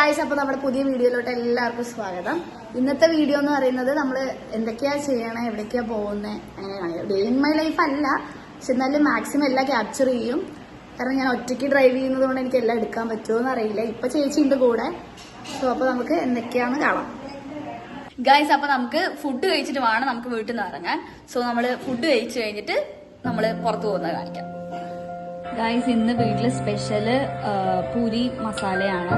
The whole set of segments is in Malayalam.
ഗായ്സ്, അപ്പോൾ നമ്മുടെ പുതിയ വീഡിയോയിലോട്ട് എല്ലാവർക്കും സ്വാഗതം. ഇന്നത്തെ വീഡിയോ എന്ന് പറയുന്നത് നമ്മൾ എന്തൊക്കെയാ ചെയ്യണേ, എവിടേക്കാ പോകുന്നത്, അങ്ങനെയാണ്. ഡേ ഇൻ മൈ ലൈഫ് അല്ല, പക്ഷെ എന്നാലും മാക്സിമം എല്ലാം ക്യാപ്ചർ ചെയ്യും. കാരണം ഞാൻ ഒറ്റയ്ക്ക് ഡ്രൈവ് ചെയ്യുന്നത് കൊണ്ട് എനിക്ക് എല്ലാം എടുക്കാൻ പറ്റുമോ എന്ന് അറിയില്ല. ഇപ്പൊ ചേച്ചിയുണ്ട് കൂടെ. സോ അപ്പോൾ നമുക്ക് എന്തൊക്കെയാന്ന് കാണാം. ഗൈസ്, അപ്പൊ നമുക്ക് ഫുഡ് കഴിച്ചിട്ട് വേണം നമുക്ക് വീട്ടിൽ നിന്ന് ഇറങ്ങാൻ. സോ നമ്മള് ഫുഡ് കഴിച്ചു കഴിഞ്ഞിട്ട് നമ്മള് പുറത്തു പോകുന്നത് കാണിക്കാം. ഗൈസ്, ഇന്ന് വീട്ടില് സ്പെഷ്യല് പൂരി മസാലയാണ്.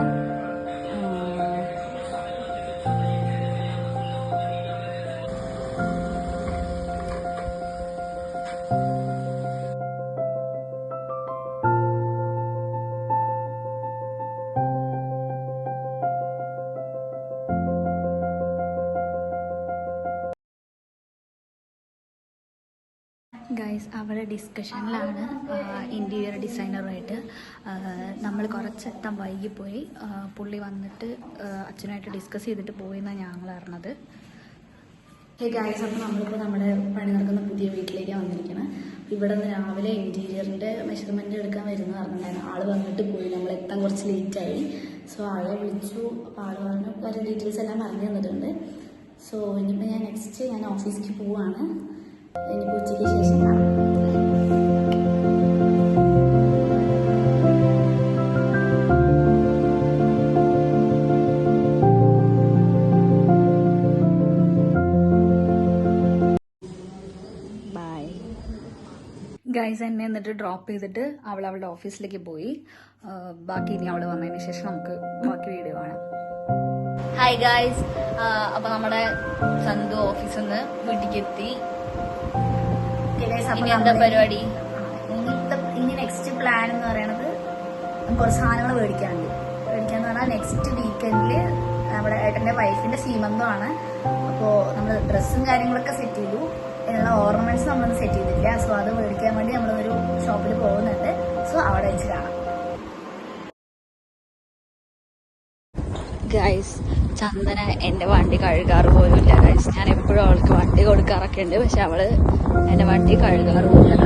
ഗൈസ്, അവിടെ ഡിസ്കഷനിലാണ് ഇൻറ്റീരിയർ ഡിസൈനറുമായിട്ട്. നമ്മൾ കുറച്ചെത്താൻ വൈകിപ്പോയി. പുള്ളി വന്നിട്ട് അച്ഛനായിട്ട് ഡിസ്കസ് ചെയ്തിട്ട് പോയെന്നാണ് ഞങ്ങൾ അറിഞ്ഞത്. ഗൈസ്, അപ്പോൾ നമ്മളിപ്പോൾ നമ്മുടെ പണി നടക്കുന്ന പുതിയ വീട്ടിലേക്ക് വന്നിരിക്കണം. ഇവിടെ നിന്ന് രാവിലെ ഇൻറ്റീരിയറിൻ്റെ മെഷർമെൻറ്റ് എടുക്കാൻ വരുന്ന പറഞ്ഞിട്ടുണ്ടായിരുന്നു. ആൾ വന്നിട്ട് പോയി. നമ്മൾ എത്താൻ കുറച്ച് ലേറ്റായി. സോ ആളെ വിളിച്ചു. അപ്പോൾ ആൾ പറഞ്ഞു കാര്യം ഡീറ്റെയിൽസ് എല്ലാം പറഞ്ഞു തന്നിട്ടുണ്ട്. സോ ഇനിയിപ്പോൾ ഞാൻ ഓഫീസിലേക്ക് പോവാണ്. ഇനിയിപ്പോൾ ഉച്ചയ്ക്ക് ശേഷം ഗൈസ്, എന്നെ എന്നിട്ട് ഡ്രോപ്പ് ചെയ്തിട്ട് അവളുടെ ഓഫീസിലേക്ക് പോയി. ബാക്കി ഇനി അവള് വന്നതിന് ശേഷം നമുക്ക് ബാക്കി വീഡിയോ കാണാം. ഹായ് ഗൈസ്, അപ്പൊ നമ്മുടെ സന്തു ഓഫീസിൽ നിന്ന് വീട്ടിലേക്ക് എത്തി. എന്താ പരിപാടി? ഇനി നെക്സ്റ്റ് പ്ലാൻ എന്ന് പറയുന്നത് കുറച്ച് സാധനങ്ങൾ മേടിക്കാന്ന് പറഞ്ഞാൽ നെക്സ്റ്റ് വീക്കെൻഡില് നമ്മുടെ ഏട്ടന്റെ വൈഫിന്റെ സീമന്തമാണ്. അപ്പോൾ നമ്മൾ ഡ്രസ്സും കാര്യങ്ങളൊക്കെ സെറ്റ് ചെയ്തു. അതിനുള്ള ഓർണമെന്റ്സ് നമ്മളൊന്നും സെറ്റ് ചെയ്തിട്ടില്ല. സോ അത് മേടിക്കാൻ വേണ്ടി നമ്മളൊരു ഷോപ്പിൽ പോകുന്നുണ്ട്. സോ അവിടെ വെച്ച് കാണാം. ഗൈസ്, ചന്ദന എന്റെ വണ്ടി കഴുകാറ് പോലും ഇല്ല. ഗൈസ്, ഞാൻ എപ്പോഴും അവൾക്ക് വണ്ടി കൊടുക്കാറൊക്കെ ഉണ്ട്, പക്ഷെ അവള് എന്റെ വണ്ടി കഴുകാറ് പോലും.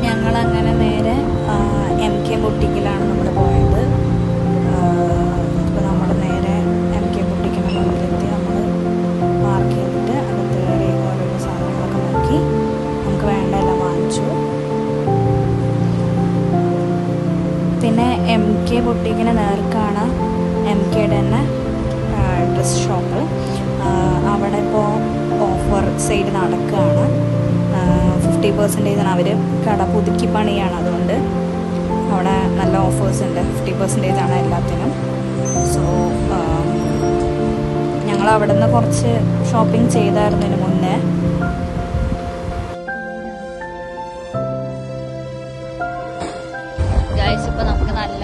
ഞങ്ങളങ്ങനെ നേരെ MK ബുട്ടിക്കിലാണ് നമ്മൾ പോയത്. ഇപ്പൊ നമ്മൾ നേരെ MK ബുട്ടിക്കിന്റെ മുന്നിലെത്തി. നമ്മൾ പാർക്ക് ചെയ്തിട്ട് അടുത്ത് കയറി ഓരോരോ സാധനങ്ങളൊക്കെ നോക്കി നമുക്ക് വേണ്ട എല്ലാം വാങ്ങിച്ചു. പിന്നെ MK ബുട്ടിക്കിന് നേർക്കാണ് MKയുടെ തന്നെ ഡ്രസ് ഷോപ്പ്. അവിടെ ഇപ്പോൾ ഓഫർ സെയിൽ നടക്കുകയാണ്. 50% അവർ കട പുതുക്കി പണിയാണ്. അതുകൊണ്ട് അവിടെ നല്ല ഓഫേഴ്സ് ഉണ്ട്. 50% ആണ് എല്ലാത്തിനും. സോ ഞങ്ങൾ അവിടെ നിന്ന് കുറച്ച് ഷോപ്പിംഗ് ചെയ്തായിരുന്നതിന് മുന്നേ. ഗൈസ്, ഇപ്പൊ നമുക്ക് നല്ല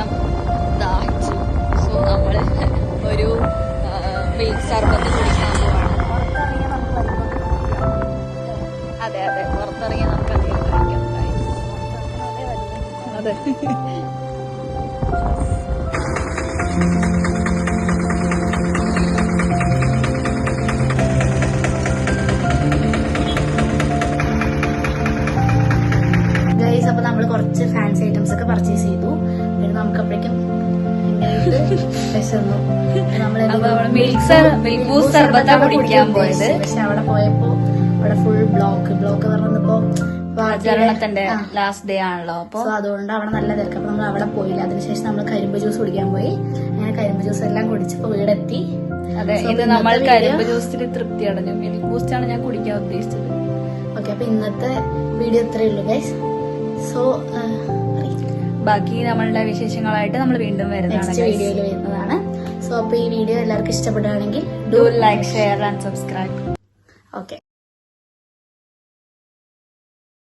ദാഹിച്ചു. സോ നമ്മള് ഒരു മിൽക്ക് സർബത്ത് കുടിക്കാൻ പോവാണ്. അതെ, പുറത്തിറങ്ങി നമുക്ക് അധികം കഴിക്കാം. അതെ, ഗൈസ്, അപ്പൊ നമ്മൾ കുറച്ച് ഫാൻസി ഐറ്റംസ് ഒക്കെ പർച്ചേസ് ചെയ്തു. പിന്നെ നമുക്ക് അപ്പോഴേക്കും പോയത്. പക്ഷെ അവിടെ പോയപ്പോ അവിടെ ഫുൾ ബ്ലോക്ക് പറഞ്ഞപ്പോ ആചരണത്തിന്റെ ലാസ്റ്റ് ഡേ ആണല്ലോ. അപ്പൊ അതുകൊണ്ട് അവിടെ നല്ല തിരക്ക്. അപ്പൊ നമ്മൾ അവിടെ പോയില്ല. അതിനുശേഷം നമ്മൾ കരിമ്പ് ജ്യൂസ് കുടിക്കാൻ പോയി. അങ്ങനെ കരിമ്പ് ജ്യൂസ് എല്ലാം കുടിച്ചപ്പോ വീടെത്തി. അതെ, ഇത് നമ്മൾ കരിമ്പ് ജ്യൂസിൽ തൃപ്തി അടഞ്ഞു. മിൽക്ക് ബൂസ്റ്റ് ആണ് ഞാൻ കുടിക്കാൻ ഉദ്ദേശിച്ചത്. ഓക്കെ, അപ്പൊ ഇന്നത്തെ വീഡിയോ ഇത്രയേ ഉള്ളൂ ഗൈസ്. സോ ബാക്കി നമ്മളുടെ വിശേഷങ്ങളായിട്ട് നമ്മൾ വീണ്ടും നെക്സ്റ്റ് വീഡിയോയിൽ വരുന്നതാണ്. സോ അപ്പൊ ഈ വീഡിയോ എല്ലാവർക്കും ഇഷ്ടപ്പെടുകയാണെങ്കിൽ do like, share and subscribe. Okay.